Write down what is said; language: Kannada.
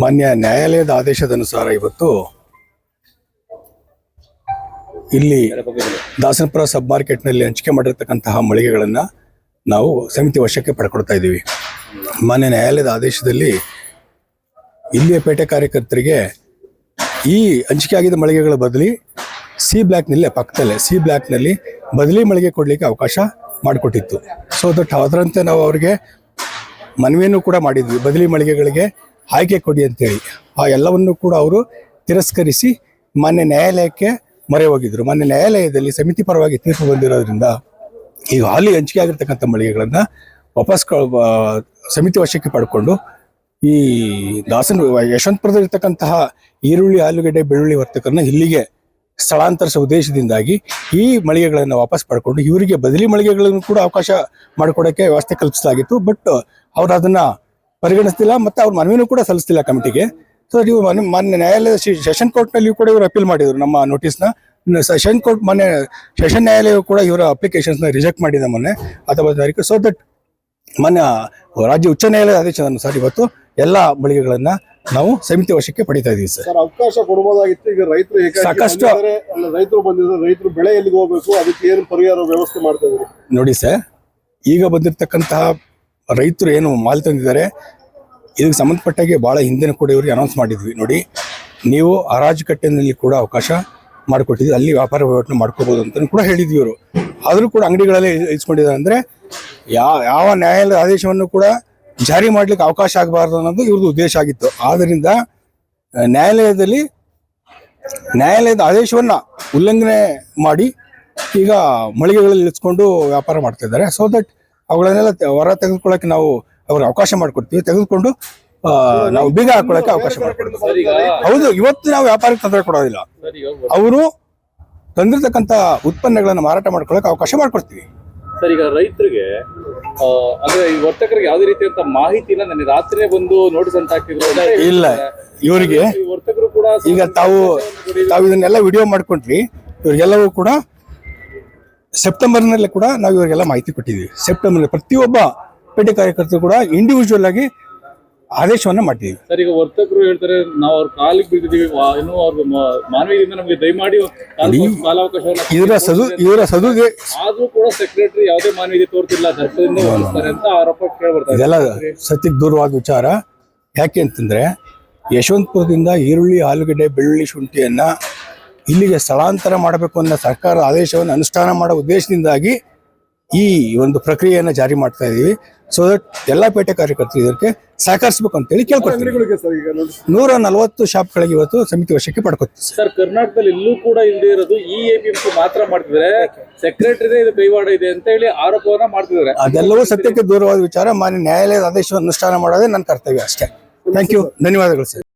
ಮಾನ್ಯ ನ್ಯಾಯಾಲಯದ ಆದೇಶದ ಅನುಸಾರ ಇವತ್ತು ಇಲ್ಲಿ ದಾಸನಪುರ ಸಬ್ ಮಾರ್ಕೆಟ್ನಲ್ಲಿ ಹಂಚಿಕೆ ಮಾಡಿರ್ತಕ್ಕಂತಹ ಮಳಿಗೆಗಳನ್ನು ನಾವು ಸಮಿತಿ ವಶಕ್ಕೆ ಪಡ್ಕೊಳ್ತಾ ಇದ್ದೀವಿ. ಮಾನ್ಯ ನ್ಯಾಯಾಲಯದ ಆದೇಶದಲ್ಲಿ ಇಲ್ಲಿಯ ಪೇಟೆ ಕಾರ್ಯಕರ್ತರಿಗೆ ಈ ಹಂಚಿಕೆ ಆಗಿದ್ದ ಮಳಿಗೆಗಳ ಬದಲಿ ಸಿ ಬ್ಲಾಕ್ನಲ್ಲಿ ಪಕ್ಕದಲ್ಲೇ ಸಿ ಬ್ಲಾಕ್ನಲ್ಲಿ ಬದಲಿ ಮಳಿಗೆ ಕೊಡಲಿಕ್ಕೆ ಅವಕಾಶ ಮಾಡಿಕೊಟ್ಟಿತ್ತು. ಸೊ ಅದರಂತೆ ನಾವು ಅವರಿಗೆ ಮನವಿಯನ್ನು ಕೂಡ ಮಾಡಿದ್ವಿ, ಬದಲಿ ಮಳಿಗೆಗಳಿಗೆ ಆಯ್ಕೆ ಕೊಡಿ ಅಂತೇಳಿ. ಆ ಎಲ್ಲವನ್ನು ಕೂಡ ಅವರು ತಿರಸ್ಕರಿಸಿ ಮಾನ್ಯ ನ್ಯಾಯಾಲಯಕ್ಕೆ ಮೊರೆ ಹೋಗಿದ್ರು. ಮಾನ್ಯ ನ್ಯಾಯಾಲಯದಲ್ಲಿ ಸಮಿತಿ ಪರವಾಗಿ ತೀರ್ಪು ಬಂದಿರೋದ್ರಿಂದ ಈಗ ಹಾಲಿ ಹಂಚಿಕೆ ಆಗಿರ್ತಕ್ಕಂಥ ಮಳಿಗೆಗಳನ್ನು ವಾಪಸ್ ಸಮಿತಿ ವಶಕ್ಕೆ ಪಡ್ಕೊಂಡು ಈ ಯಶವಂತಪುರದಲ್ಲಿರ್ತಕ್ಕಂತಹ ಈರುಳ್ಳಿ, ಆಲೂಗಡ್ಡೆ, ಬೆಳ್ಳುಳ್ಳಿ ವರ್ತಕರನ್ನ ಇಲ್ಲಿಗೆ ಸ್ಥಳಾಂತರಿಸುವ ಉದ್ದೇಶದಿಂದಾಗಿ ಈ ಮಳಿಗೆಗಳನ್ನು ವಾಪಸ್ ಪಡ್ಕೊಂಡು ಇವರಿಗೆ ಬದಲಿ ಮಳಿಗೆಗಳನ್ನು ಕೂಡ ಅವಕಾಶ ಮಾಡಿಕೊಡೋಕ್ಕೆ ವ್ಯವಸ್ಥೆ ಕಲ್ಪಿಸಲಾಗಿತ್ತು. ಬಟ್ ಅವ್ರು ಅದನ್ನ ಪರಿಗಣಿಸ್ತಿಲ್ಲ ಮತ್ತು ಅವ್ರ ಮನವಿನೂ ಕೂಡ ಸಲ್ಲಿಸ್ತಿಲ್ಲ ಕಮಿಟಿಗೆ. ಸೊ ಇವು ಮಾನ್ಯ ನ್ಯಾಯಾಲಯದ ಸೆಷನ್ ಕೋರ್ಟ್ನಲ್ಲಿ ಕೂಡ ಇವರು ಅಪೀಲ್ ಮಾಡಿದರು ನಮ್ಮ ನೋಟಿಸ್ನ. ಸೆಷನ್ ಕೋರ್ಟ್ ಮೊನ್ನೆ ಸೆಷನ್ ನ್ಯಾಯಾಲಯ ಕೂಡ ಇವರ ಅಪ್ಲಿಕೇಶನ್ಸ್ನ ರಿಜೆಕ್ಟ್ ಮಾಡಿದೆ ಮೊನ್ನೆ 19 ತಾರೀಕು. ಸೊ ದಟ್ ಮಾನ್ಯ ರಾಜ್ಯ ಉಚ್ಚ ನ್ಯಾಯಾಲಯದ ಆದೇಶದ ಅನುಸಾರ ಇವತ್ತು ಎಲ್ಲ ಮಳಿಗೆಗಳನ್ನ ನಾವು ಸಮಿತಿ ವಶಕ್ಕೆ ಪಡಿತಾ ಇದೀವಿ. ಸರ್ ಅವಕಾಶ ಕೊಡಬಹುದಾಗಿತ್ತು. ಈಗ ರೈತರು ಸಾಕಷ್ಟು ರೈತರು ಬಂದಿದ್ದಾರೆ, ರೈತರು ಬೆಳೆ ಎಲ್ಲಿಗೆ ಹೋಗ್ಬೇಕು, ಅದಕ್ಕೆ ಏನು ಪರಿಹಾರ ವ್ಯವಸ್ಥೆ ಮಾಡ್ತಾ ಇದ್ದಾರೆ ನೋಡಿ ಸರ್. ಈಗ ಬಂದಿರತಕ್ಕಂತಹ ರೈತರು ಏನು ಮಾಲ್ ತಂದಿದ್ದಾರೆ ಇದಕ್ಕೆ ಸಂಬಂಧಪಟ್ಟಾಗೆ ಭಾಳ ಹಿಂದಿನ ಕೂಡ ಇವರಿಗೆ ಅನೌನ್ಸ್ ಮಾಡಿದ್ವಿ. ನೋಡಿ, ನೀವು ಹರಾಜು ಕಟ್ಟೆನಲ್ಲಿ ಕೂಡ ಅವಕಾಶ ಮಾಡಿಕೊಟ್ಟಿದ್ವಿ, ಅಲ್ಲಿ ವ್ಯಾಪಾರ ವಹಿವಾಟನ್ನು ಮಾಡ್ಕೋಬಹುದು ಅಂತ ಕೂಡ ಹೇಳಿದ್ವಿ. ಇವರು ಆದರೂ ಕೂಡ ಅಂಗಡಿಗಳಲ್ಲೇ ಇಸ್ಕೊಂಡಿದ್ದಾರೆ. ಅಂದರೆ ಯಾವ ನ್ಯಾಯಾಲಯದ ಆದೇಶವನ್ನು ಕೂಡ ಜಾರಿ ಮಾಡ್ಲಿಕ್ಕೆ ಅವಕಾಶ ಆಗಬಾರ್ದು ಅನ್ನೋದು ಇವ್ರದ್ದು ಉದ್ದೇಶ ಆಗಿತ್ತು. ಆದ್ದರಿಂದ ನ್ಯಾಯಾಲಯದ ಆದೇಶವನ್ನ ಉಲ್ಲಂಘನೆ ಮಾಡಿ ಈಗ ಮಳಿಗೆಗಳಲ್ಲಿ ಇಳಿಸ್ಕೊಂಡು ವ್ಯಾಪಾರ ಮಾಡ್ತಾ ಇದ್ದಾರೆ. ಸೊ ದಟ್ ಅವುಗಳನ್ನೆಲ್ಲ ಹೊರ ತೆಗೆದುಕೊಳ್ಳಕ್ಕೆ ನಾವು ಅವ್ರಿಗೆ ಅವಕಾಶ ಮಾಡಿಕೊಡ್ತೀವಿ. ತೆಗೆದುಕೊಂಡು ನಾವು ಬೀಗ ಹಾಕೊಳ್ಳಕ್ಕೆ ಅವಕಾಶ ಮಾಡಿಕೊಡ್ತೀವಿ. ಹೌದು, ಇವತ್ತು ನಾವು ವ್ಯಾಪಾರಕ್ಕೆ ತೊಂದರೆ ಕೊಡೋದಿಲ್ಲ. ಅವರು ತಂದಿರತಕ್ಕಂಥ ಉತ್ಪನ್ನಗಳನ್ನು ಮಾರಾಟ ಮಾಡ್ಕೊಳ್ಳಕ್ಕೆ ಅವಕಾಶ ಮಾಡಿಕೊಡ್ತೀವಿ. ಸರ್, ಈಗ ರೈತರಿಗೆ ಅಂದ್ರೆ ಈ ವರ್ತಕರಿಗೆ ಯಾವುದೇ ರೀತಿಯಂತ ಮಾಹಿತಿ ಇಲ್ಲ. ನನಗೆ ರಾತ್ರಿ ಬಂದು ನೋಟಿಸ್ ಅಂತ ಹಾಕಿದ್ರು. ಇಲ್ಲ, ಇವರಿಗೆ ವರ್ತಕರು ಕೂಡ ಈಗ ತಾವು ಇದನ್ನೆಲ್ಲ ವಿಡಿಯೋ ಮಾಡ್ಕೊಂಡ್ರಿ. ಇವ್ರಿಗೆಲ್ಲವೂ ಕೂಡ ಸೆಪ್ಟೆಂಬರ್ನಲ್ಲಿ ಕೂಡ ನಾವು ಇವರಿಗೆಲ್ಲ ಮಾಹಿತಿ ಕೊಟ್ಟಿದ್ವಿ. ಸೆಪ್ಟೆಂಬರ್ ಪ್ರತಿಯೊಬ್ಬ ಪೇಟೆ ಕಾರ್ಯಕರ್ತರು ಕೂಡ ಇಂಡಿವಿಜುವಲ್ ಆಗಿ ಆದೇಶವನ್ನ ಮಾಡಿದ್ವಿ. ಸರ್, ಈಗ ವರ್ತಕರು ಹೇಳ್ತಾರೆ ನಾವು ಅವ್ರ ಕಾಲಿಗೆ ಬಿದ್ದಿದ್ದೀವಿ, ಇನ್ನೂ ಅವ್ರ ಮಾನವೀಯದಿಂದ ನಮಗೆ ದಯಮಾಡಿ ಕಾಲಾವಕಾಶವನ್ನು ಆದ್ರೂ ಕೂಡ ಸೆಕ್ರೆಟರಿ ಯಾವುದೇ ಮಾನವೀಯತೆ ತೋರ್ತಿಲ್ಲ ಅಂತ ಆರೋಪ ಕೇಳ್ಬರ್ತಾರೆ. ಇದೆಲ್ಲ ಸತ್ಯಕ್ಕೆ ದೂರವಾದ ವಿಚಾರ. ಯಾಕೆ ಅಂತಂದ್ರೆ ಯಶವಂತಪುರದಿಂದ ಈರುಳ್ಳಿ, ಆಲೂಗಡ್ಡೆ, ಬೆಳ್ಳುಳ್ಳಿ, ಶುಂಠಿಯನ್ನ ಇಲ್ಲಿಗೆ ಸ್ಥಳಾಂತರ ಮಾಡಬೇಕು ಅನ್ನೋ ಸರ್ಕಾರ ಆದೇಶವನ್ನು ಅನುಷ್ಠಾನ ಮಾಡೋ ಉದ್ದೇಶದಿಂದಾಗಿ ಈ ಒಂದು ಪ್ರಕ್ರಿಯೆಯನ್ನು ಜಾರಿ ಮಾಡ್ತಾ ಇದೀವಿ. ಸೊ ದಟ್ ಎಲ್ಲ ಪೇಟೆ ಕಾರ್ಯಕರ್ತರು ಇದಕ್ಕೆ ಸಹಕರಿಸಬೇಕು ಅಂತೇಳಿ ಕೇಳ್ಕೊಳ್ತೀವಿ. 140 ಶಾಪ್ಗಳಿಗೆ ಇವತ್ತು ಸಮಿತಿ ವಶಕ್ಕೆ ಪಡ್ಕೊತೀವಿ. ಸರ್, ಕರ್ನಾಟಕದಲ್ಲಿ ಇಲ್ಲೂ ಕೂಡ ಇಲ್ಲದೆ ಇರೋದು ಈ APMC ಮಾತ್ರ ಮಾಡ್ತಿದ್ದಾರೆ, ಸೆಕ್ರೆಟರಿ ಇದು ಕೈವಾಡ ಇದೆ ಅಂತ ಹೇಳಿ ಆರೋಪವನ್ನ ಮಾಡ್ತಿದ್ದಾರೆ. ಅದೆಲ್ಲವೂ ಸತ್ಯಕ್ಕೆ ದೂರವಾದ ವಿಚಾರ. ಮಾನ್ಯ ನ್ಯಾಯಾಲಯದ ಆದೇಶವನ್ನು ಅನುಷ್ಠಾನ ಮಾಡೋದೇ ನನ್ನ ಕರ್ತವ್ಯ ಅಷ್ಟೇ. ಥ್ಯಾಂಕ್ ಯು, ಧನ್ಯವಾದಗಳು ಸರ್.